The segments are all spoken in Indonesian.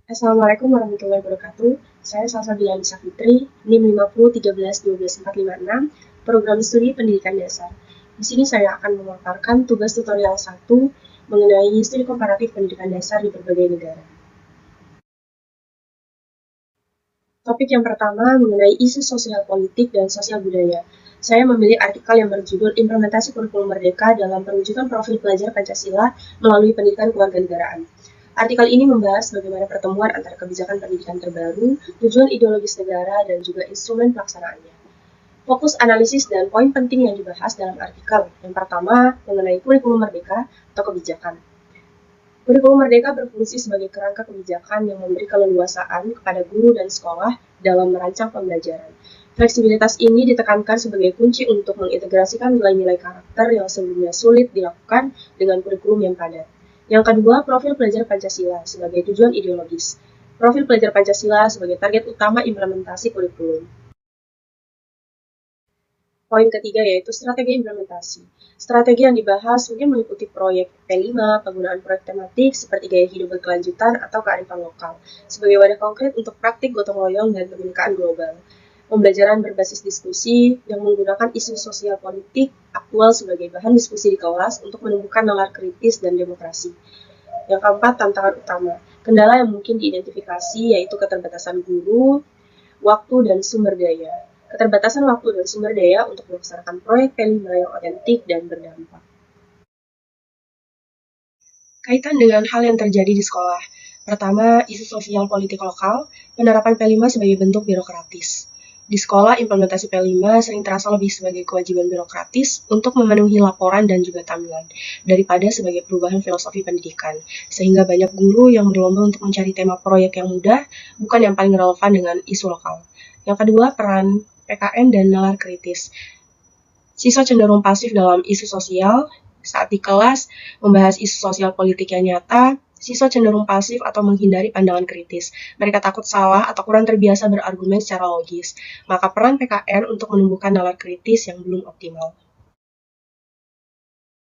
Assalamualaikum warahmatullahi wabarakatuh. Saya Salsa Bilanisa Fitri, NIM 5013121456, Program Studi Pendidikan Dasar. Di sini saya akan memaparkan tugas tutorial 1 mengenai studi komparatif pendidikan dasar di berbagai negara. Topik yang pertama mengenai isu sosial politik dan sosial budaya. Saya memilih artikel yang berjudul Implementasi Kurikulum Merdeka dalam Perwujudan Profil Pelajar Pancasila melalui Pendidikan Kewarganegaraan. Artikel ini membahas bagaimana pertemuan antara kebijakan pendidikan terbaru, tujuan ideologis negara, dan juga instrumen pelaksanaannya. Fokus analisis dan poin penting yang dibahas dalam artikel. Yang pertama, mengenai kurikulum merdeka atau kebijakan. Kurikulum Merdeka berfungsi sebagai kerangka kebijakan yang memberi keleluasaan kepada guru dan sekolah dalam merancang pembelajaran. Fleksibilitas ini ditekankan sebagai kunci untuk mengintegrasikan nilai-nilai karakter yang sebelumnya sulit dilakukan dengan kurikulum yang padat. Yang kedua, profil pelajar Pancasila sebagai tujuan ideologis. Profil pelajar Pancasila sebagai target utama implementasi kurikulum. Poin ketiga yaitu strategi implementasi. Strategi yang dibahas mungkin meliputi proyek P5, penggunaan proyek tematik seperti gaya hidup berkelanjutan atau kearifan lokal, sebagai wadah konkret untuk praktik gotong royong dan kebinekaan global. Pembelajaran berbasis diskusi yang menggunakan isu sosial politik aktual sebagai bahan diskusi di kelas untuk menumbuhkan nalar kritis dan demokrasi. Yang keempat, tantangan utama. Kendala yang mungkin diidentifikasi yaitu keterbatasan guru, waktu, dan sumber daya. Keterbatasan waktu dan sumber daya untuk melaksanakan proyek P5 yang otentik dan berdampak. Kaitan dengan hal yang terjadi di sekolah. Pertama, isu sosial politik lokal, penerapan P5 sebagai bentuk birokratis. Di sekolah, implementasi P5 sering terasa lebih sebagai kewajiban birokratis untuk memenuhi laporan dan juga tampilan, daripada sebagai perubahan filosofi pendidikan, sehingga banyak guru yang berlomba untuk mencari tema proyek yang mudah, bukan yang paling relevan dengan isu lokal. Yang kedua, peran PKN dan nalar kritis. Siswa cenderung pasif dalam isu sosial. Saat di kelas membahas isu sosial politik yang nyata, siswa cenderung pasif atau menghindari pandangan kritis. Mereka takut salah atau kurang terbiasa berargumen secara logis. Maka peran PKN untuk menumbuhkan nalar kritis yang belum optimal.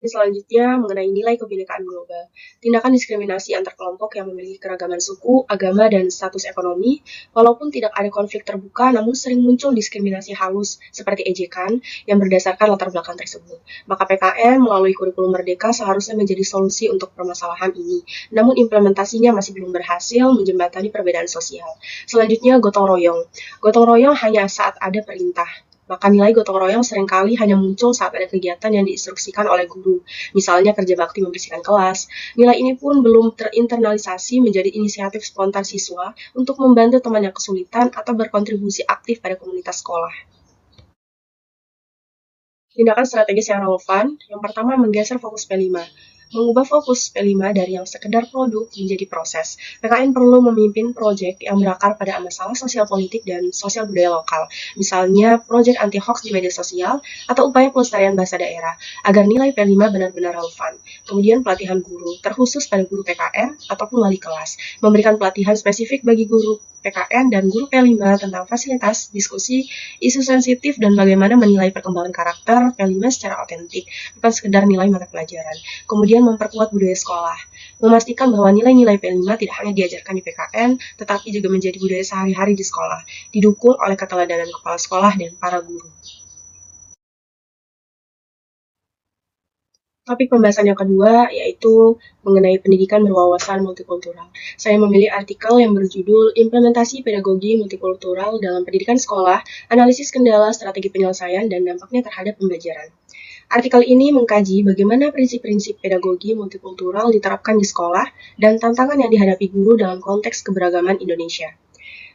Selanjutnya, mengenai nilai kebinekaan global. Tindakan diskriminasi antar kelompok yang memiliki keragaman suku, agama, dan status ekonomi, walaupun tidak ada konflik terbuka, namun sering muncul diskriminasi halus seperti ejekan yang berdasarkan latar belakang tersebut. Maka PKN melalui kurikulum merdeka seharusnya menjadi solusi untuk permasalahan ini, namun implementasinya masih belum berhasil menjembatani perbedaan sosial. Selanjutnya, gotong royong. Gotong royong hanya saat ada perintah. Maka nilai gotong royong seringkali hanya muncul saat ada kegiatan yang diinstruksikan oleh guru, misalnya kerja bakti membersihkan kelas. Nilai ini pun belum terinternalisasi menjadi inisiatif spontan siswa untuk membantu teman yang kesulitan atau berkontribusi aktif pada komunitas sekolah. Tindakan strategis yang relevan, yang pertama menggeser fokus P5. Mengubah fokus P5 dari yang sekedar produk menjadi proses. PKN perlu memimpin proyek yang berakar pada masalah sosial politik dan sosial budaya lokal, misalnya proyek anti-hoax di media sosial atau upaya pelestarian bahasa daerah, agar nilai P5 benar-benar relevan. Kemudian pelatihan guru, terkhusus pada guru PKN ataupun wali kelas, memberikan pelatihan spesifik bagi guru PKN dan guru P5 tentang fasilitas, diskusi, isu sensitif, dan bagaimana menilai perkembangan karakter P5 secara otentik, bukan sekedar nilai mata pelajaran. Kemudian memperkuat budaya sekolah, memastikan bahwa nilai-nilai P5 tidak hanya diajarkan di PKN, tetapi juga menjadi budaya sehari-hari di sekolah, didukung oleh keteladanan kepala sekolah dan para guru. Topik pembahasan yang kedua yaitu mengenai pendidikan berwawasan multikultural. Saya memilih artikel yang berjudul Implementasi Pedagogi Multikultural dalam Pendidikan Sekolah, Analisis Kendala, Strategi Penyelesaian, dan Dampaknya Terhadap Pembelajaran. Artikel ini mengkaji bagaimana prinsip-prinsip pedagogi multikultural diterapkan di sekolah dan tantangan yang dihadapi guru dalam konteks keberagaman Indonesia.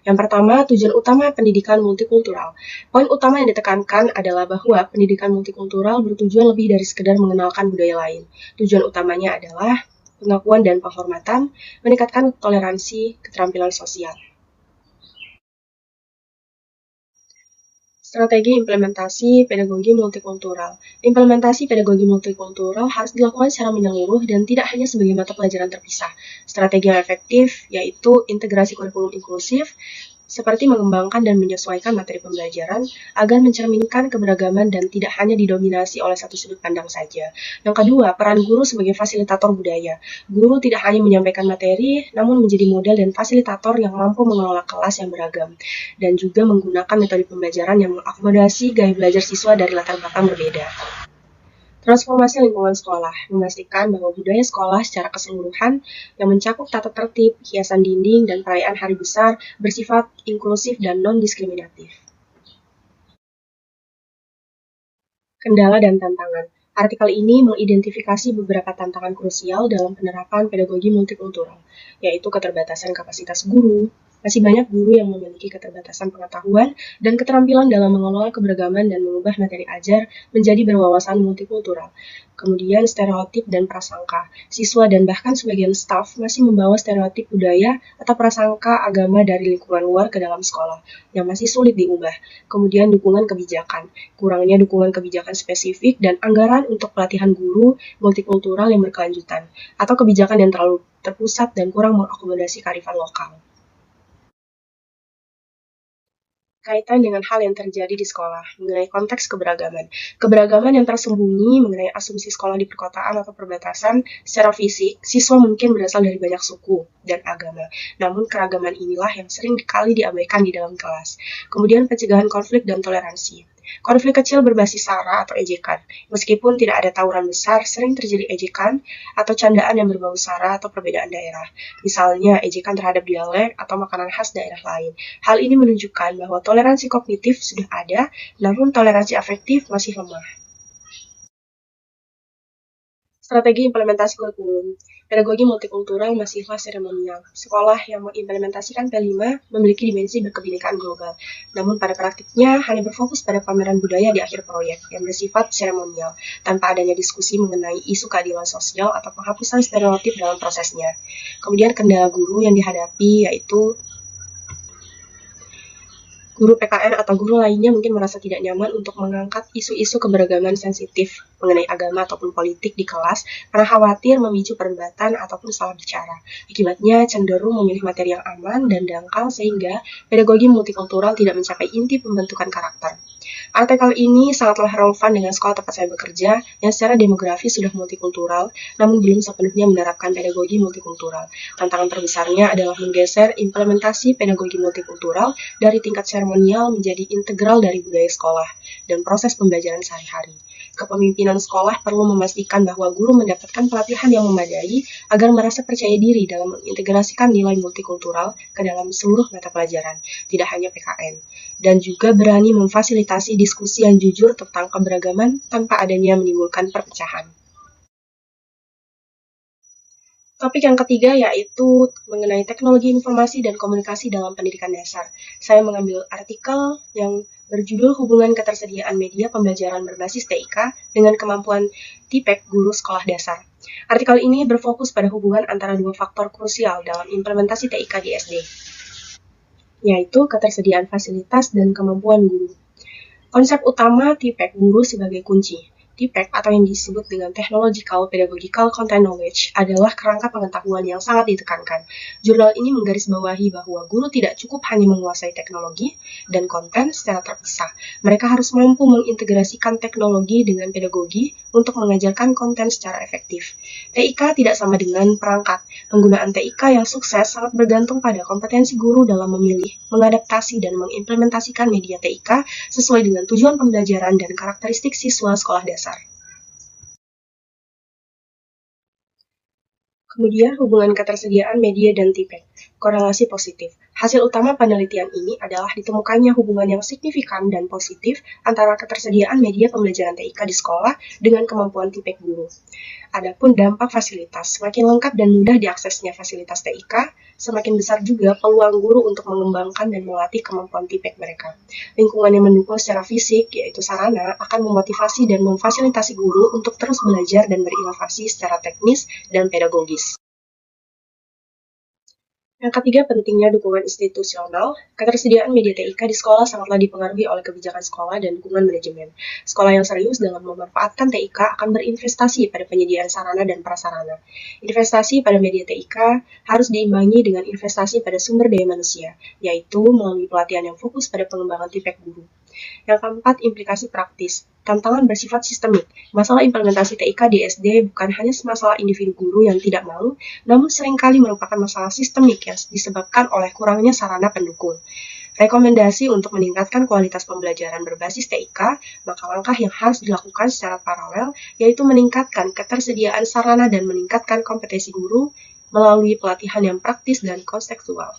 Yang pertama, tujuan utama pendidikan multikultural. Poin utama yang ditekankan adalah bahwa pendidikan multikultural bertujuan lebih dari sekedar mengenalkan budaya lain. Tujuan utamanya adalah pengakuan dan penghormatan, meningkatkan toleransi, keterampilan sosial. Strategi implementasi pedagogi multikultural. Implementasi pedagogi multikultural harus dilakukan secara menyeluruh dan tidak hanya sebagai mata pelajaran terpisah. Strategi yang efektif yaitu integrasi kurikulum inklusif, seperti mengembangkan dan menyesuaikan materi pembelajaran agar mencerminkan keberagaman dan tidak hanya didominasi oleh satu sudut pandang saja. Yang kedua, peran guru sebagai fasilitator budaya. Guru tidak hanya menyampaikan materi, namun menjadi model dan fasilitator yang mampu mengelola kelas yang beragam, dan juga menggunakan metode pembelajaran yang mengakomodasi gaya belajar siswa dari latar belakang berbeda. Transformasi lingkungan sekolah memastikan bahwa budaya sekolah secara keseluruhan yang mencakup tata tertib, hiasan dinding, dan perayaan hari besar bersifat inklusif dan non-diskriminatif. Kendala dan tantangan. Artikel ini mengidentifikasi beberapa tantangan krusial dalam penerapan pedagogi multikultural, yaitu keterbatasan kapasitas guru. Masih banyak guru yang memiliki keterbatasan pengetahuan dan keterampilan dalam mengelola keberagaman dan mengubah materi ajar menjadi berwawasan multikultural. Kemudian stereotip dan prasangka. Siswa dan bahkan sebagian staf masih membawa stereotip budaya atau prasangka agama dari lingkungan luar ke dalam sekolah, yang masih sulit diubah. Kemudian dukungan kebijakan. Kurangnya dukungan kebijakan spesifik dan anggaran untuk pelatihan guru multikultural yang berkelanjutan, atau kebijakan yang terlalu terpusat dan kurang mengakomodasi kearifan lokal. Kaitan dengan hal yang terjadi di sekolah mengenai konteks keberagaman. Keberagaman yang tersembunyi mengenai asumsi sekolah di perkotaan atau perbatasan secara fisik, siswa mungkin berasal dari banyak suku dan agama. Namun keragaman inilah yang sering kali diabaikan di dalam kelas. Kemudian pencegahan konflik dan toleransi. Konflik kecil berbasis sara atau ejekan. Meskipun tidak ada tawuran besar, sering terjadi ejekan atau candaan yang berbau sara atau perbedaan daerah. Misalnya, ejekan terhadap dialek atau makanan khas daerah lain. Hal ini menunjukkan bahwa toleransi kognitif sudah ada, namun toleransi afektif masih lemah. Strategi implementasi kurikulum. Pedagogi multikultural masihlah seremonial. Sekolah yang mengimplementasikan P5 memiliki dimensi berkebinekaan global. Namun pada praktiknya hanya berfokus pada pameran budaya di akhir proyek yang bersifat seremonial, tanpa adanya diskusi mengenai isu keadilan sosial atau penghapusan stereotip dalam prosesnya. Kemudian kendala guru yang dihadapi yaitu guru PKN atau guru lainnya mungkin merasa tidak nyaman untuk mengangkat isu-isu keberagaman sensitif mengenai agama ataupun politik di kelas karena khawatir memicu perdebatan ataupun salah bicara. Akibatnya cenderung memilih materi yang aman dan dangkal sehingga pedagogi multikultural tidak mencapai inti pembentukan karakter. Artikel ini sangatlah relevan dengan sekolah tempat saya bekerja yang secara demografi sudah multikultural namun belum sepenuhnya menerapkan pedagogi multikultural. Tantangan terbesarnya adalah menggeser implementasi pedagogi multikultural dari tingkat seremonial menjadi integral dari budaya sekolah dan proses pembelajaran sehari-hari. Kepemimpinan sekolah perlu memastikan bahwa guru mendapatkan pelatihan yang memadai agar merasa percaya diri dalam mengintegrasikan nilai multikultural ke dalam seluruh mata pelajaran, tidak hanya PKN, dan juga berani memfasilitasi diskusi yang jujur tentang keberagaman tanpa adanya menimbulkan perpecahan. Topik yang ketiga yaitu mengenai teknologi informasi dan komunikasi dalam pendidikan dasar. Saya mengambil artikel yang berjudul Hubungan Ketersediaan Media Pembelajaran Berbasis TIK dengan Kemampuan TIPEK Guru Sekolah Dasar. Artikel ini berfokus pada hubungan antara dua faktor krusial dalam implementasi TIK di SD, yaitu ketersediaan fasilitas dan kemampuan guru. Konsep utama TIPEK guru sebagai kunci. TPEC atau yang disebut dengan Technological Pedagogical Content Knowledge adalah kerangka pengetahuan yang sangat ditekankan. Jurnal ini menggarisbawahi bahwa guru tidak cukup hanya menguasai teknologi dan konten secara terpisah. Mereka harus mampu mengintegrasikan teknologi dengan pedagogi untuk mengajarkan konten secara efektif. TIK tidak sama dengan perangkat. Penggunaan TIK yang sukses sangat bergantung pada kompetensi guru dalam memilih, mengadaptasi, dan mengimplementasikan media TIK sesuai dengan tujuan pembelajaran dan karakteristik siswa sekolah dasar. Kemudian hubungan ketersediaan media dan TIPEC, korelasi positif. Hasil utama penelitian ini adalah ditemukannya hubungan yang signifikan dan positif antara ketersediaan media pembelajaran TIK di sekolah dengan kemampuan TIPEC guru. Adapun dampak fasilitas, semakin lengkap dan mudah diaksesnya fasilitas TIK, semakin besar juga peluang guru untuk mengembangkan dan melatih kemampuan TIPEC mereka. Lingkungan yang mendukung secara fisik, yaitu sarana, akan memotivasi dan memfasilitasi guru untuk terus belajar dan berinovasi secara teknis dan pedagogis. Yang ketiga, pentingnya dukungan institusional. Ketersediaan media TIK di sekolah sangatlah dipengaruhi oleh kebijakan sekolah dan dukungan manajemen. Sekolah yang serius dalam memanfaatkan TIK akan berinvestasi pada penyediaan sarana dan prasarana. Investasi pada media TIK harus diimbangi dengan investasi pada sumber daya manusia, yaitu melalui pelatihan yang fokus pada pengembangan TIPEK guru. Yang keempat, implikasi praktis. Tantangan bersifat sistemik. Masalah implementasi TIK di SD bukan hanya masalah individu guru yang tidak mau, namun seringkali merupakan masalah sistemik yang disebabkan oleh kurangnya sarana pendukung. Rekomendasi untuk meningkatkan kualitas pembelajaran berbasis TIK, maka langkah yang harus dilakukan secara paralel yaitu meningkatkan ketersediaan sarana dan meningkatkan kompetensi guru melalui pelatihan yang praktis dan kontekstual.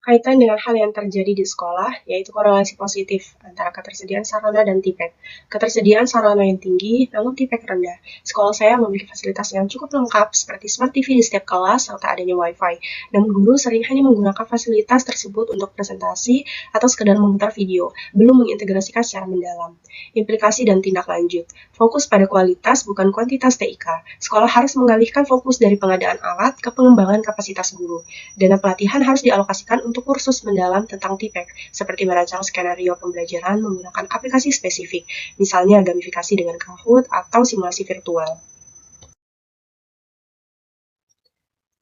Kaitan dengan hal yang terjadi di sekolah, yaitu korelasi positif antara ketersediaan sarana dan TIPEK. Ketersediaan sarana yang tinggi, namun TIPEK rendah. Sekolah saya memiliki fasilitas yang cukup lengkap, seperti smart TV di setiap kelas, serta adanya Wi-Fi. Namun guru sering hanya menggunakan fasilitas tersebut untuk presentasi atau sekedar memutar video, belum mengintegrasikan secara mendalam. Implikasi dan tindak lanjut. Fokus pada kualitas, bukan kuantitas TIK. Sekolah harus mengalihkan fokus dari pengadaan alat ke pengembangan kapasitas guru. Dana pelatihan harus dialokasikan untuk kursus mendalam tentang TIPEK, seperti merancang skenario pembelajaran menggunakan aplikasi spesifik, misalnya gamifikasi dengan Kahoot atau simulasi virtual.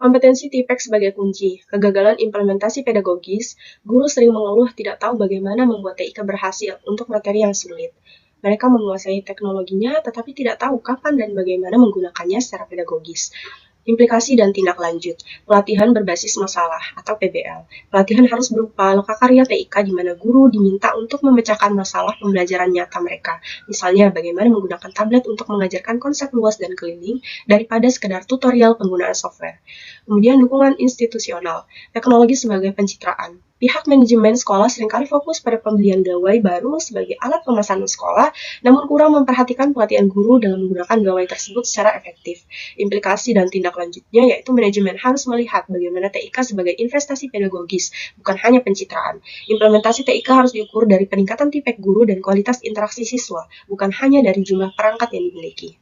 Kompetensi TIPEK sebagai kunci, kegagalan implementasi pedagogis, guru sering mengeluh tidak tahu bagaimana membuat TIK berhasil untuk materi yang sulit. Mereka menguasai teknologinya, tetapi tidak tahu kapan dan bagaimana menggunakannya secara pedagogis. Implikasi dan tindak lanjut, pelatihan berbasis masalah atau PBL. Pelatihan harus berupa lokakarya TIK di mana guru diminta untuk memecahkan masalah pembelajaran nyata mereka. Misalnya bagaimana menggunakan tablet untuk mengajarkan konsep luas dan keliling daripada sekedar tutorial penggunaan software. Kemudian dukungan institusional, teknologi sebagai pencitraan. Pihak manajemen sekolah seringkali fokus pada pembelian gawai baru sebagai alat pemesanan sekolah, namun kurang memperhatikan pelatihan guru dalam menggunakan gawai tersebut secara efektif. Implikasi dan tindak lanjutnya yaitu manajemen harus melihat bagaimana TIK sebagai investasi pedagogis, bukan hanya pencitraan. Implementasi TIK harus diukur dari peningkatan TIPEK guru dan kualitas interaksi siswa, bukan hanya dari jumlah perangkat yang dimiliki.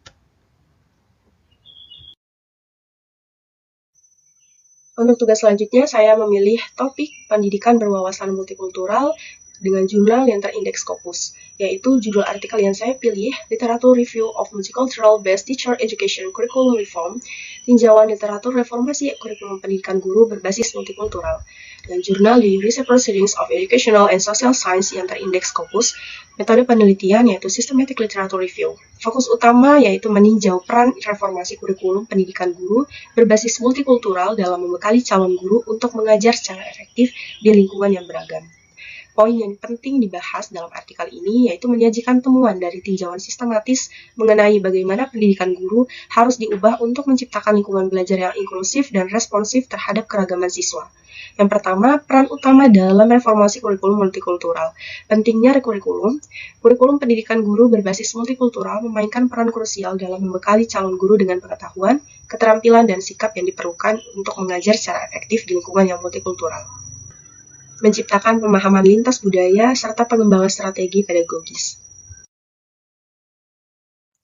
Untuk tugas selanjutnya, saya memilih topik pendidikan berwawasan multikultural dengan jurnal yang terindeks Scopus, yaitu judul artikel yang saya pilih, Literatur Review of Multicultural Based Teacher Education Curriculum Reform, tinjauan literatur reformasi kurikulum pendidikan guru berbasis multikultural, dan jurnal University Proceedings of Educational and Social Science yang terindeks Scopus, metode penelitian yaitu Systematic Literature Review. Fokus utama yaitu meninjau peran reformasi kurikulum pendidikan guru berbasis multikultural dalam membekali calon guru untuk mengajar secara efektif di lingkungan yang beragam. Poin yang penting dibahas dalam artikel ini yaitu menyajikan temuan dari tinjauan sistematis mengenai bagaimana pendidikan guru harus diubah untuk menciptakan lingkungan belajar yang inklusif dan responsif terhadap keragaman siswa. Yang pertama, peran utama dalam reformasi kurikulum multikultural. Pentingnya kurikulum pendidikan guru berbasis multikultural memainkan peran krusial dalam membekali calon guru dengan pengetahuan, keterampilan, dan sikap yang diperlukan untuk mengajar secara efektif di lingkungan yang multikultural. Menciptakan pemahaman lintas budaya serta pengembangan strategi pedagogis.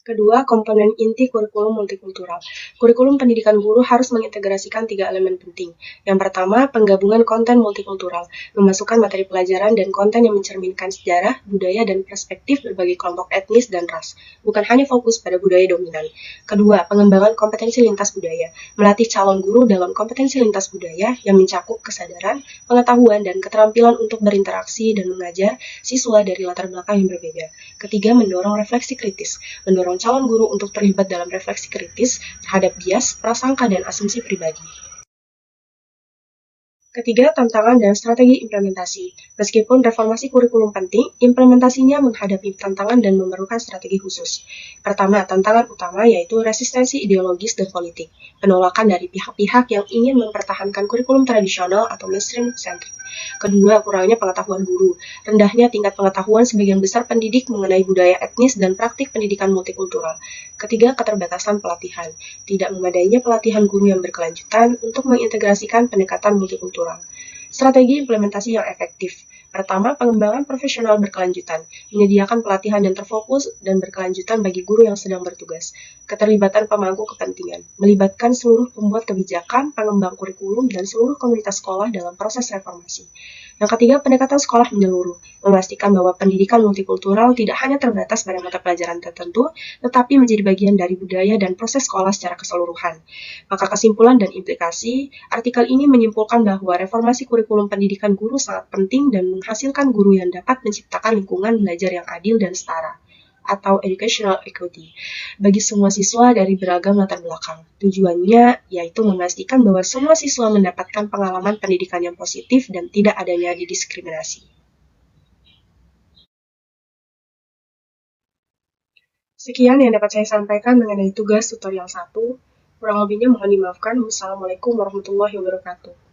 Kedua, komponen inti kurikulum multikultural. Kurikulum pendidikan guru harus mengintegrasikan 3 elemen penting. Yang pertama, penggabungan konten multikultural, memasukkan materi pelajaran dan konten yang mencerminkan sejarah, budaya, dan perspektif berbagai kelompok etnis dan ras, bukan hanya fokus pada budaya dominan. Kedua, pengembangan kompetensi lintas budaya, melatih calon guru dalam kompetensi lintas budaya yang mencakup kesadaran, pengetahuan, dan keterampilan untuk berinteraksi dan mengajar siswa dari latar belakang yang berbeda. Ketiga, mendorong refleksi kritis, mendorong calon guru untuk terlibat dalam refleksi kritis terhadap bias, prasangka, dan asumsi pribadi. Ketiga, tantangan dan strategi implementasi. Meskipun reformasi kurikulum penting, implementasinya menghadapi tantangan dan memerlukan strategi khusus. Pertama, tantangan utama yaitu resistensi ideologis dan politik, penolakan dari pihak-pihak yang ingin mempertahankan kurikulum tradisional atau mainstream-centric. Kedua, kurangnya pengetahuan guru, rendahnya tingkat pengetahuan sebagian besar pendidik mengenai budaya etnis dan praktik pendidikan multikultural. Ketiga, keterbatasan pelatihan, tidak memadainya pelatihan guru yang berkelanjutan untuk mengintegrasikan pendekatan multikultural. Strategi implementasi yang efektif, Pertama, pengembangan profesional berkelanjutan, menyediakan pelatihan yang terfokus dan berkelanjutan bagi guru yang sedang bertugas. Keterlibatan pemangku kepentingan, melibatkan seluruh pembuat kebijakan, pengembang kurikulum, dan seluruh komunitas sekolah dalam proses reformasi. Yang ketiga, pendekatan sekolah menyeluruh, memastikan bahwa pendidikan multikultural tidak hanya terbatas pada mata pelajaran tertentu, tetapi menjadi bagian dari budaya dan proses sekolah secara keseluruhan. Maka kesimpulan dan implikasi, artikel ini menyimpulkan bahwa reformasi kurikulum pendidikan guru sangat penting dan menghasilkan guru yang dapat menciptakan lingkungan belajar yang adil dan setara, atau educational equity, bagi semua siswa dari beragam latar belakang. Tujuannya yaitu memastikan bahwa semua siswa mendapatkan pengalaman pendidikan yang positif dan tidak adanya diskriminasi. Sekian yang dapat saya sampaikan mengenai tugas tutorial 1. Kurang lebihnya mohon dimaafkan. Wassalamualaikum warahmatullahi wabarakatuh.